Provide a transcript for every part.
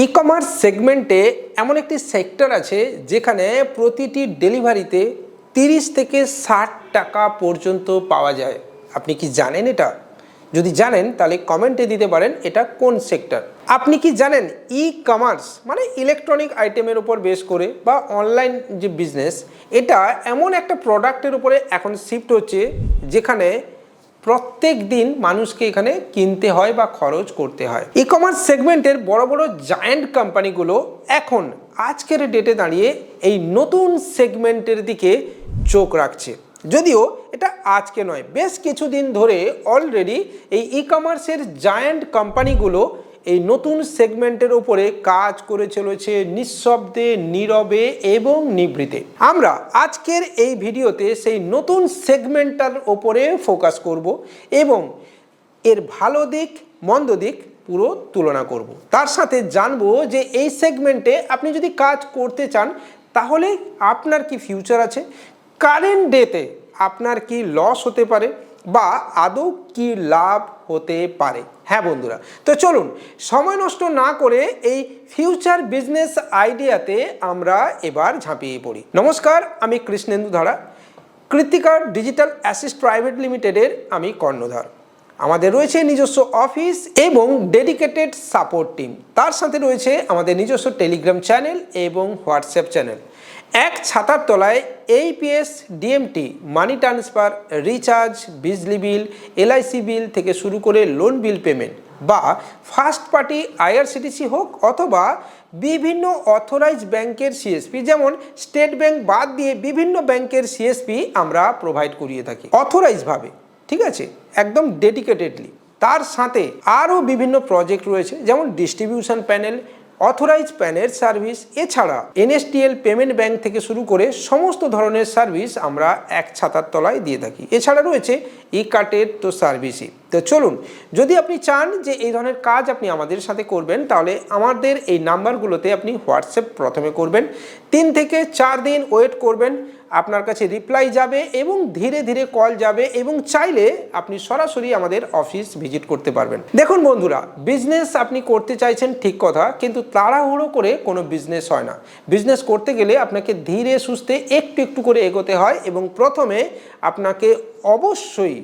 E commerce সেগমেন্টে এমন একটি সেক্টর আছে যেখানে প্রতিটি ডেলিভারিতে 30 থেকে 60 টাকা পর্যন্ত পাওয়া যায়। আপনি কি জানেন এটা? যদি জানেন তাহলে কমেন্টে দিতে পারেন এটা কোন সেক্টর। আপনি কি জানেন ই কমার্স মানে ইলেকট্রনিক আইটেমের উপর বেস করে বা অনলাইন যে বিজনেস, এটা এমন একটা প্রোডাক্টের উপরে এখন শিফট হচ্ছে যেখানে প্রত্যেক দিন মানুষকে এখানে কিনতে হয় বা খরচ করতে হয়। ই কমার্স সেগমেন্টের বড় বড় জায়ান্ট কোম্পানিগুলো এখন আজকের ডেটে দাঁড়িয়ে এই নতুন সেগমেন্টের দিকে চোখ রাখছে। যদিও এটা আজকে নয়, বেশ কিছুদিন ধরে অলরেডি এই ই কমার্সের জায়ান্ট কোম্পানিগুলো এই নতুন সেগমেন্টের উপরে কাজ করে চলেছে নিঃশব্দে, নীরবে এবং নিভৃতে। আমরা আজকের এই ভিডিওতে সেই নতুন সেগমেন্টটার উপরে ফোকাস করব এবং এর ভালো দিক মন্দ দিক পুরো তুলনা করব। তার সাথে জানবো যে এই সেগমেন্টে আপনি যদি কাজ করতে চান তাহলে আপনার কি ফিউচার আছে, কারেন্ট ডেতে আপনার কি লস হতে পারে বা আদৌ কি লাভ হতে পারে। হ্যাঁ বন্ধুরা, তো চলুন সময় নষ্ট না করে এই ফিউচার বিজনেস আইডিয়াতে আমরা এবার ঝাঁপিয়ে পড়ি। নমস্কার, আমি কৃষ্ণেন্দু ধারা, কৃত্তিকা ডিজিটাল অ্যাসিস্ট প্রাইভেট লিমিটেডের আমি কর্ণধার। আমাদের রয়েছে নিজস্ব অফিস এবং ডেডিকেটেড সাপোর্ট টিম। তার সাথে রয়েছে আমাদের নিজস্ব টেলিগ্রাম চ্যানেল এবং হোয়াটসঅ্যাপ চ্যানেল। এক ছাতার তলায় AEPS, DMT, money transfer, recharge, বিজলি বিল, এলআইসি বিল থেকে শুরু করে লোন বিল পেমেন্ট বা ফার্স্ট পার্টি আইআরসিটিসি হোক অথবা বিভিন্ন অথরাইজ ব্যাংকের সিএসপি, যেমন স্টেট ব্যাংক বাদ দিয়ে বিভিন্ন ব্যাংকের সিএসপি আমরা প্রোভাইড করিয়ে থাকি অথরাইজভাবে, ঠিক আছে, একদম ডেডিকেটেডলি। তার সাথে আরও বিভিন্ন প্রজেক্ট রয়েছে, যেমন ডিস্ট্রিবিউশন প্যানেল, অথরাইজ প্যানের সার্ভিস, এছাড়া এনএসটিএল পেমেন্ট ব্যাংক থেকে শুরু করে সমস্ত ধরনের সার্ভিস আমরা এক ছাতার তলায় দিয়ে থাকি। এছাড়া রয়েছে ই কার্টের তো সার্ভিসই। তো চলুন, যদি আপনি চান যে এই ধরনের কাজ আপনি আমাদের সাথে করবেন তাহলে আমাদের এই নাম্বারগুলোতে আপনি হোয়াটসঅ্যাপ প্রথমে করবেন, 3 থেকে 4 দিন ওয়েট করবেন, আপনার কাছে রিপ্লাই যাবে এবং ধীরে ধীরে কল যাবে এবং চাইলে আপনি সরাসরি আমাদের অফিস ভিজিট করতে পারবেন। দেখুন বন্ধুরা, বিজনেস আপনি করতে চাইছেন ঠিক কথা, কিন্তু তাড়াহুড়ো করে কোনো বিজনেস হয় না। বিজনেস করতে গেলে আপনাকে ধীরে সুস্থে একটু একটু করে এগোতে হয় এবং প্রথমে আপনাকে অবশ্যই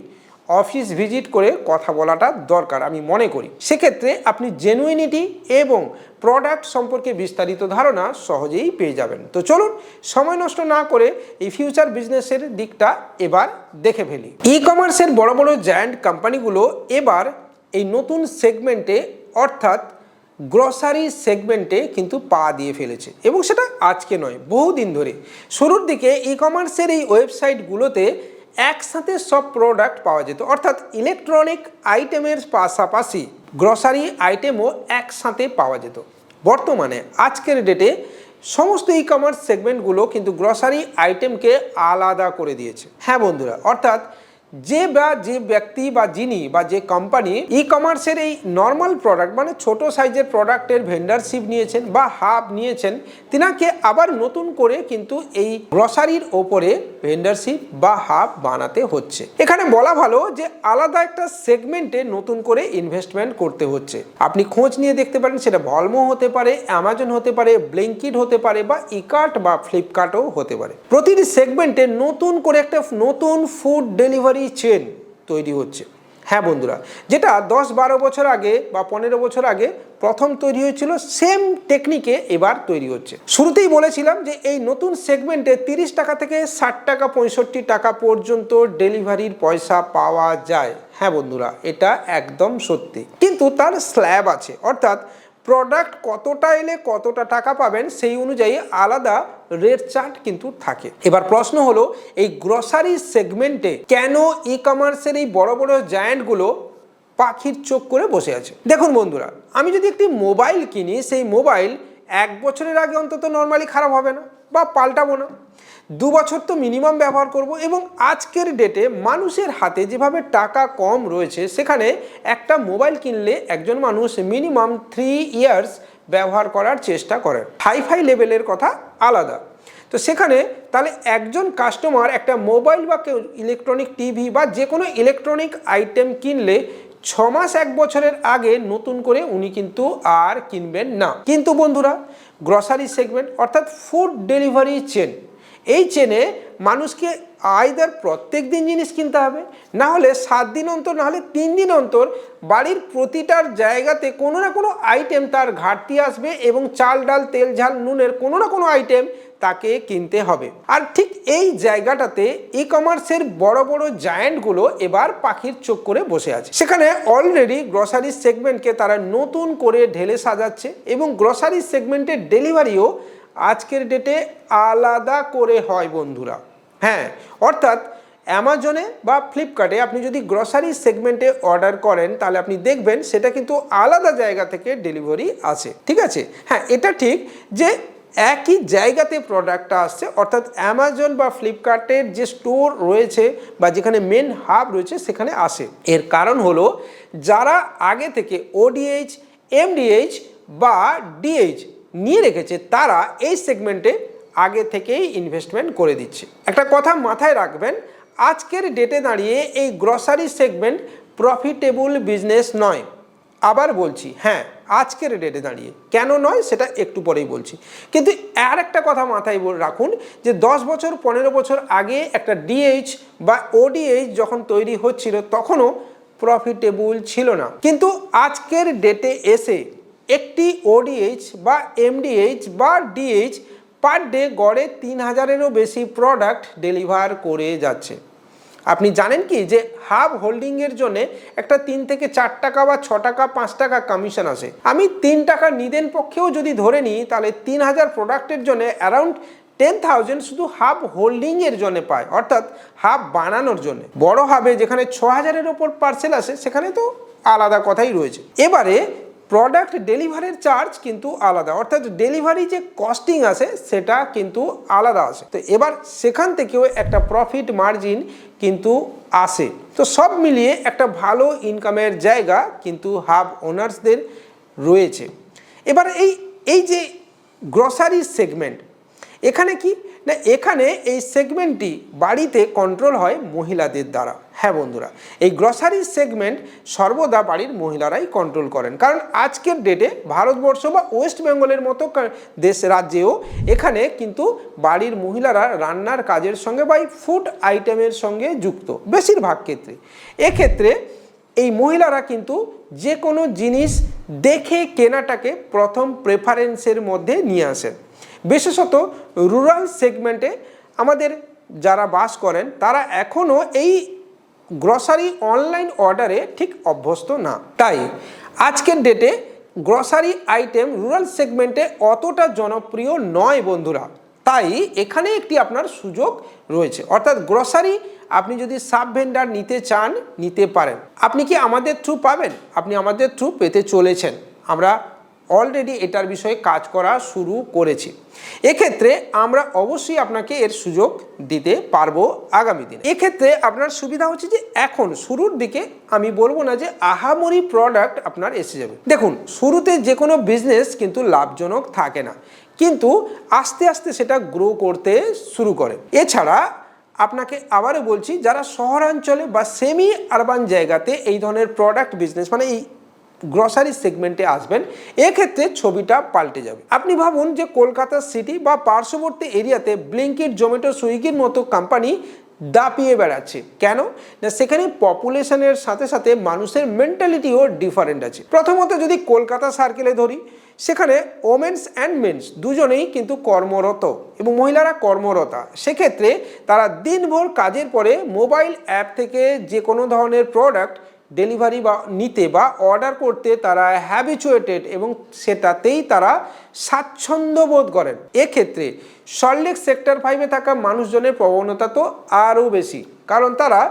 অফিস ভিজিট করে কথা বলাটা দরকার আমি মনে করি। সেক্ষেত্রে আপনি জেনুইনিটি এবং প্রোডাক্ট সম্পর্কে বিস্তারিত ধারণা সহজেই পেয়ে যাবেন। তো চলুন সময় নষ্ট না করে এই ফিউচার বিজনেসের দিকটা এবার দেখে ফেলি। ই কমার্সের বড় বড় জায়ান্ট কোম্পানিগুলো এবার এই নতুন সেগমেন্টে অর্থাৎ গ্রসারি সেগমেন্টে কিন্তু পা দিয়ে ফেলেছে এবং সেটা আজকে নয়, বহুদিন ধরে। শুরুর দিকে ই কমার্সের এই ওয়েবসাইটগুলোতে একসাথে সব প্রোডাক্ট পাওয়া যেত, অর্থাৎ ইলেকট্রনিক আইটেমের পাশাপাশি গ্রসারি আইটেমও একসাথে পাওয়া যেত। বর্তমানে আজকের ডেটে সমস্ত ই কমার্স সেগমেন্টগুলো কিন্তু গ্রসারি আইটেমকে আলাদা করে দিয়েছে। হ্যাঁ বন্ধুরা, অর্থাৎ যে ব্যক্তি বা যিনি বা যে কোম্পানি ই কমার্সের এই নর্মাল প্রোডাক্ট মানে ছোট সাইজের প্রোডাক্টের ভেন্ডারশিপ নিয়েছেন বা হাব নিয়েছেন, তিনাকে আবার নতুন করে কিন্তু এই গ্রসারির ওপরে ভেন্ডারশিপ বা হাব বানাতে হচ্ছে। এখানে বলা ভালো যে আলাদা একটা সেগমেন্টে নতুন করে ইনভেস্টমেন্ট করতে হচ্ছে। আপনি খোঁজ নিয়ে দেখতে পারেন, সেটা ভলমো হতে পারে, অ্যামাজন হতে পারে, ব্লিঙ্কিট হতে পারে বা ইকার্ট বা ফ্লিপকার্টও হতে পারে। প্রতিটি সেগমেন্টে নতুন করে একটা নতুন ফুড ডেলিভারি চেন তৈরি হচ্ছে। হ্যাঁ বন্ধুরা, যেটা 10-12 বছর আগে বা 15 বছর আগে প্রথম তৈরি হয়েছিল, সেম টেকনিকে এবার তৈরি হচ্ছে। শুরুতেই বলেছিলাম যে এই নতুন সেগমেন্টে 30 টাকা থেকে 60 টাকা 65 টাকা পর্যন্ত ডেলিভারির পয়সা পাওয়া যায়। হ্যাঁ বন্ধুরা, এটা একদম সত্যি, কিন্তু তার স্ল্যাব আছে, অর্থাৎ প্রোডাক্ট কতটা এলে কতটা টাকা পাবেন সেই অনুযায়ী আলাদা রেট চার্ট কিন্তু থাকে। এবার প্রশ্ন হলো, এই গ্রসারি সেগমেন্টে কেন ই কমার্সের এই বড় বড় জায়ান্টগুলো পাখির চোখ করে বসে আছে? দেখুন বন্ধুরা, আমি যদি একটি মোবাইল কিনি, সেই মোবাইল 1 বছরের আগে অন্তত নর্মালি খারাপ হবে না বা পাল্টাবো না, 2 বছর তো মিনিমাম ব্যবহার করব। এবং আজকের ডেটে মানুষের হাতে যেভাবে টাকা কম রয়েছে, সেখানে একটা মোবাইল কিনলে একজন মানুষ মিনিমাম 3 ইয়ার্স ব্যবহার করার চেষ্টা করেন। হাইফাই লেভেলের কথা আলাদা। তো সেখানে তাহলে একজন কাস্টমার একটা মোবাইল বা ইলেকট্রনিক টিভি বা যে কোনো ইলেকট্রনিক আইটেম কিনলে 6 মাস 1 বছরের আগে নতুন করে উনি কিন্তু আর কিনবেন না। কিন্তু বন্ধুরা, গ্রসারি সেগমেন্ট অর্থাৎ ফুড ডেলিভারি চেন, এই চেনে মানুষকে আইদার প্রত্যেক দিন জিনিস কিনতে হবে, না হলে 7 দিন অন্তর, না হলে 3 দিন অন্তর বাড়ির প্রতিটার জায়গাতে কোনো না কোনো আইটেম তার ঘাটতি আসবে এবং চাল ডাল তেল ঝাল নুনের কোনো না কোনো আইটেম তাকে কিনতে হবে। আর ঠিক এই জায়গাটাতে ই কমার্সের বড় বড় জায়ান্টগুলো এবার পাখির চোখ করে বসে আছে। সেখানে অলরেডি গ্রসারি সেগমেন্টকে তারা নতুন করে ঢেলে সাজাচ্ছে এবং গ্রসারি সেগমেন্টের ডেলিভারিও আজকের ডেটে আলাদা করে হয় বন্ধুরা। হ্যাঁ, অর্থাৎ অ্যামাজনে বা ফ্লিপকার্টে আপনি যদি গ্রসারি সেগমেন্টে অর্ডার করেন তাহলে আপনি দেখবেন সেটা কিন্তু আলাদা জায়গা থেকে ডেলিভারি আসে। ঠিক আছে, হ্যাঁ এটা ঠিক যে একই জায়গাতে প্রোডাক্টটা আসছে, অর্থাৎ অ্যামাজন বা ফ্লিপকার্টের যে স্টোর রয়েছে বা যেখানে মেন হাব রয়েছে সেখানে আসে। এর কারণ হলো যারা আগে থেকে ওডিএইচ, এমডিএইচ বা ডিএইচ নিয়ে রেখেছে তারা এই সেগমেন্টে আগে থেকেই ইনভেস্টমেন্ট করে দিচ্ছে। একটা কথা মাথায় রাখবেন, আজকের ডেটে দাঁড়িয়ে এই গ্রসারি সেগমেন্ট প্রফিটেবল বিজনেস নয়। আবার বলছি, হ্যাঁ আজকের ডেটে দাঁড়িয়ে কেন নয় সেটা একটু পরেই বলছি, কিন্তু আর একটা কথা মাথায় রাখুন যে 10 বছর 15 বছর আগে একটা ডিএইচ বা ওডিএইচ যখন তৈরি হচ্ছিল তখনও প্রফিটেবল ছিল না, কিন্তু আজকের ডেটে এসে একটি ওডিএইচ বা এমডিএইচ বা ডিএইচ পার ডে গড়ে 3000-এরও বেশি প্রোডাক্ট ডেলিভার করে যাচ্ছে। আপনি জানেন কি যে হাব হোল্ডিংয়ের জন্য একটা 3 থেকে 4 টাকা বা 6 টাকা 5 টাকা কমিশন আসে। আমি 3 টাকা নিদেন পক্ষেও যদি ধরে নিই তাহলে 3000 প্রোডাক্টের জন্য অ্যারাউন্ড 10,000 শুধু হাব হোল্ডিংয়ের জন্য পায়, অর্থাৎ হাব বানানোর জন্য। বড় হাবে যেখানে 6000-এর ওপর পার্সেল আসে সেখানে তো আলাদা কথাই রয়েছে। এবারে প্রোডাক্ট ডেলিভারির চার্জ কিন্তু আলাদা, অর্থাৎ ডেলিভারি যে কস্টিং আসে সেটা কিন্তু আলাদা আসে। তো এবার সেখান থেকেও একটা প্রফিট মার্জিন কিন্তু আসে। তো সব মিলিয়ে একটা ভালো ইনকামের জায়গা কিন্তু হাব ওনার্সদের রয়েছে। এবার এই যে গ্রসারি সেগমেন্ট, এখানে কি না, এখানে এই সেগমেন্টটি বাড়িতে কন্ট্রোল হয় মহিলাদের দ্বারা। হ্যাঁ বন্ধুরা, এই গ্রসারি সেগমেন্ট সর্বদা বাড়ির মহিলারাই কন্ট্রোল করেন, কারণ আজকের ডেটে ভারতবর্ষ বা ওয়েস্ট বেঙ্গলের মতো রাজ্যেও এখানে কিন্তু বাড়ির মহিলারা রান্নার কাজের সঙ্গে বা এই ফুড আইটেমের সঙ্গে যুক্ত বেশিরভাগ ক্ষেত্রে। এক্ষেত্রে এই মহিলারা কিন্তু যে কোনো জিনিস দেখে কেনাটাকে প্রথম প্রেফারেন্সের মধ্যে নিয়ে আসেন। বিশেষত রুরাল সেগমেন্টে আমাদের যারা বাস করেন তারা এখনও এই গ্রসারি অনলাইন অর্ডারে ঠিক অভ্যস্ত না। তাই আজকের ডেটে গ্রসারি আইটেম রুরাল সেগমেন্টে অতটা জনপ্রিয় নয় বন্ধুরা। তাই এখানে একটি আপনার সুযোগ রয়েছে, অর্থাৎ গ্রসারি আপনি যদি সাব ভেন্ডার নিতে চান নিতে পারেন। আপনি কি আমাদের থ্রু পাবেন? আপনি আমাদের থ্রু পেতে চলেছেন। আমরা অলরেডি এটার বিষয়ে কাজ করা শুরু করেছি। এক্ষেত্রে আমরা অবশ্যই আপনাকে এর সুযোগ দিতে পারবো আগামী দিনে। এক্ষেত্রে আপনার সুবিধা হচ্ছে যে এখন শুরুর দিকে আমি বলবো না যে আহামরি প্রোডাক্ট আপনার এসে যাবে। দেখুন, শুরুতে যে কোনো বিজনেস কিন্তু লাভজনক থাকে না, কিন্তু আস্তে আস্তে সেটা গ্রো করতে শুরু করে। এছাড়া আপনাকে আবারও বলছি, যারা শহরাঞ্চলে বা সেমি আরবান জায়গাতে এই ধরনের প্রোডাক্ট বিজনেস মানে এই গ্রসারি সেগমেন্টে আসবেন, এক্ষেত্রে ছবিটা পাল্টে যাবে। আপনি ভাবুন যে কলকাতা সিটি বা পার্শ্ববর্তী এরিয়াতে ব্লিঙ্কিট, জোম্যাটো, সুইগির মতো কোম্পানি দাপিয়ে বেড়াচ্ছে। কেন না, সেখানে পপুলেশনের সাথে সাথে মানুষের মেন্টালিটিও ডিফারেন্ট আছে। প্রথমত যদি কলকাতা সার্কেলে ধরি, সেখানে ওমেন্স অ্যান্ড মেন্স দুজনেই কিন্তু কর্মরত এবং মহিলারা কর্মরতা। সেক্ষেত্রে তারা দিনভর কাজের পরে মোবাইল অ্যাপ থেকে যে কোনো ধরনের প্রোডাক্ট ডেলিভারি বা নিতে বা অর্ডার করতে তারা হ্যাবিচুয়েটেড এবং সেটাতেই তারা স্বাচ্ছন্দ্য বোধ করেন। এক্ষেত্রে সল্টলেক সেক্টর 5-এ থাকা মানুষজনের প্রবণতা তো আরও বেশি, কারণ তারা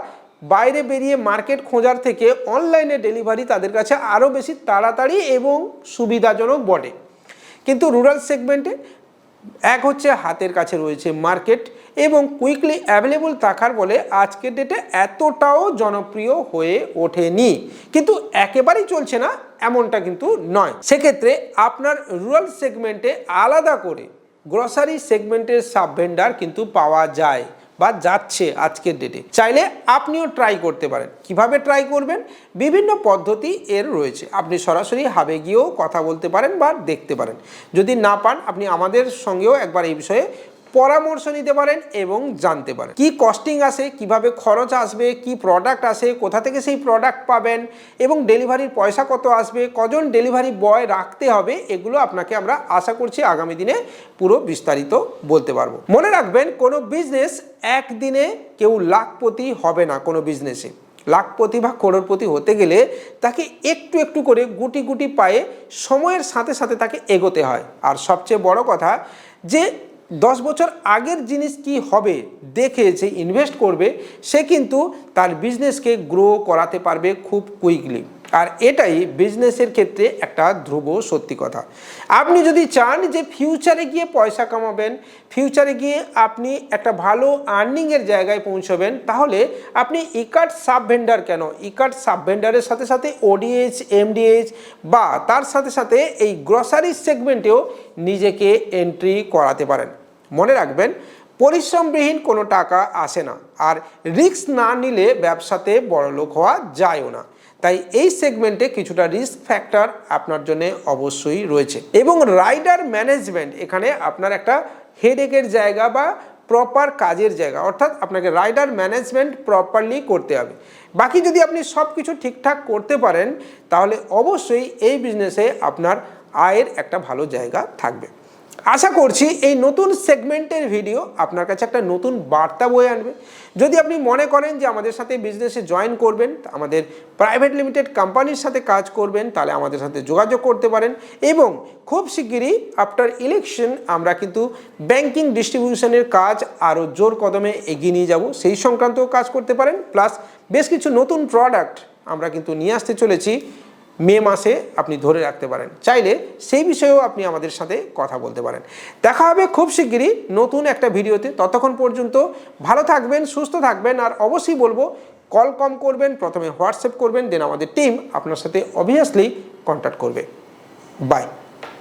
বাইরে বেরিয়ে মার্কেট খোঁজার থেকে অনলাইনে ডেলিভারি তাদের কাছে আরও বেশি তাড়াতাড়ি এবং সুবিধাজনক বটে। কিন্তু রুরাল সেগমেন্টে এক হচ্ছে হাতের কাছে রয়েছে মার্কেট এবং কুইকলি অ্যাভেলেবল থাকার বলে আজকের ডেটে এতটাও জনপ্রিয় হয়ে ওঠেনি, কিন্তু একেবারেই চলছে না এমনটা কিন্তু নয়। সেক্ষেত্রে আপনার রুরাল সেগমেন্টে আলাদা করে গ্রসারি সেগমেন্টের সাব ভেন্ডার কিন্তু পাওয়া যায়। বা যাচ্ছে আজকের ডেটে। চাইলে আপনিও ট্রাই করতে পারেন। কিভাবে ট্রাই করবেন? বিভিন্ন পদ্ধতি এর রয়েছে। আপনি সরাসরি হাবে গিয়েও কথা বলতে পারেন বা দেখতে পারেন। যদি না পান, আপনি আমাদের সঙ্গেও একবার এই বিষয়ে পরামর্শ নিতে পারেন এবং জানতে পারেন কি কস্টিং আসে, কিভাবে খরচ আসবে, কি প্রোডাক্ট আসে, কোথা থেকে সেই প্রোডাক্ট পাবেন এবং ডেলিভারির পয়সা কত আসবে, কজন ডেলিভারি বয় রাখতে হবে, এগুলো আপনাকে আমরা আশা করছি আগামী দিনে পুরো বিস্তারিত বলতে পারবো। মনে রাখবেন, কোনো বিজনেস একদিনে কেউ লাখপতি হবে না। কোনো বিজনেসে লাখপতি বা করোড়পতি হতে গেলে তাকে একটু একটু করে গুটি গুটি পায়ে সময়ের সাথে সাথে তাকে এগোতে হয়। আর সবচেয়ে বড় কথা যে 10 বছর আগের জিনিস কি হবে দেখে যে ইনভেস্ট করবে, সে কিন্তু তার বিজনেসকে গ্রো করাতে পারবে খুব কুইকলি। আর এটাই বিজনেসের ক্ষেত্রে একটা ধ্রুব সত্যি কথা। আপনি যদি চান যে ফিউচারে গিয়ে পয়সা কামাবেন, ফিউচারে গিয়ে আপনি একটা ভালো আর্নিংয়ের জায়গায় পৌঁছবেন, তাহলে আপনি ইকার্ট সাব ভেন্ডার কেন, ইকার্ট সাব ভেন্ডারের সাথে সাথে ওডিএইচ, এমডিএইচ বা তার সাথে সাথে এই গ্রসারি সেগমেন্টেও নিজেকে এন্ট্রি করাতে পারেন। মনে রাখবেন, পরিশ্রমবিহীন কোনো টাকা আসে না, আর রিস্ক না নিলে ব্যবসাতে বড়লোক হওয়া যায়ও না। তাই এই সেগমেন্টে কিছুটা রিস্ক ফ্যাক্টর আপনার জন্য অবশ্যই রয়েছে। এবং রাইডার ম্যানেজমেন্ট এখানে আপনার একটা হেডেকের জায়গা বা প্রপার কাজের জায়গা, অর্থাৎ আপনাকে রাইডার ম্যানেজমেন্ট প্রপারলি করতে হবে। বাকি যদি আপনি সব কিছু ঠিকঠাক করতে পারেন, তাহলে অবশ্যই এই বিজনেসে আপনার আয়ের একটা ভালো জায়গা থাকবে। আশা করছি এই নতুন সেগমেন্টের ভিডিও আপনার কাছে একটা নতুন বার্তা বয়ে আনবে। যদি আপনি মনে করেন যে আমাদের সাথে বিজনেসে জয়েন করবেন, আমাদের প্রাইভেট লিমিটেড কোম্পানির সাথে কাজ করবেন, তাহলে আমাদের সাথে যোগাযোগ করতে পারেন। এবং খুব শিগগিরই আফটার ইলেকশন আমরা কিন্তু ব্যাংকিং ডিস্ট্রিবিউশনের কাজ আরও জোর কদমে এগিয়ে নিয়ে যাব, সেই সংক্রান্তও কাজ করতে পারেন। প্লাস বেশ কিছু নতুন প্রোডাক্ট আমরা কিন্তু নিয়ে আসতে চলেছি, মে মাসে আপনি ধরে রাখতে পারেন। চাইলে সেই বিষয়েও আপনি আমাদের সাথে কথা বলতে পারেন। দেখা হবে খুব শিগগিরই নতুন একটা ভিডিওতে। ততক্ষণ পর্যন্ত ভালো থাকবেন, সুস্থ থাকবেন। আর অবশ্যই বলবো, কল কম করবেন, প্রথমে হোয়াটসঅ্যাপ করবেন, দেন আমাদের টিম আপনার সাথে অবভিয়াসলি কন্ট্যাক্ট করবে। বাই।